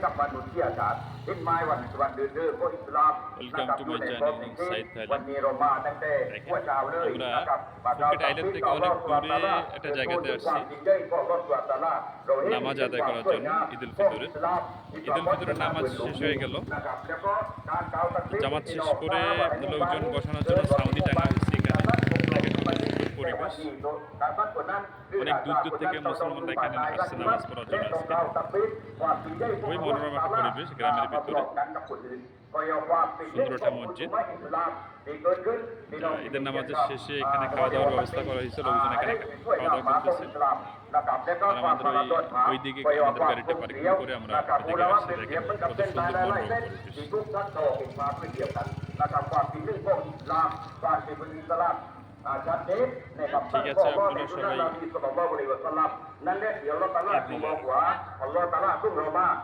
กับมนุษยชาติเห็นไหมวันเดือนพวกอิสลามนะครับอยู่ในประเทศวันนี้เรามาตั้งแต่หัวเช้าเลยนะครับনামাজ আদায় করার জন্য ঈদুল ফিতরের নামাজ শেষ হয়ে গেল। জামাত শেষ করে লোকজন বসানোর জন্য সাউন্ডি টাঙা হয়েছে এখানে। সুন্দর পরিবেশ, অনেক দূর দূর থেকে মুসলমানরা এখানে আসছে নামাজ পড়ার জন্য। খুবই মনোরম একটা পরিবেশ গ্রামের ভিতরে, সুন্দর একটা মসজিদ। ঈদের নামাজের শেষে এখানে খাওয়া দাওয়ার ব্যবস্থা করা হয়েছে, লোকজন এখানে খাওয়া দাওয়া করতেছে। আর আমাদের ওই দিকে আমাদের গাড়িটা পার্কিং করে আমরা এদিকে আসছি। দেখেন কত সুন্দর মনোরম পরিবেশ। ঠিক আছে, আপনারা সবাই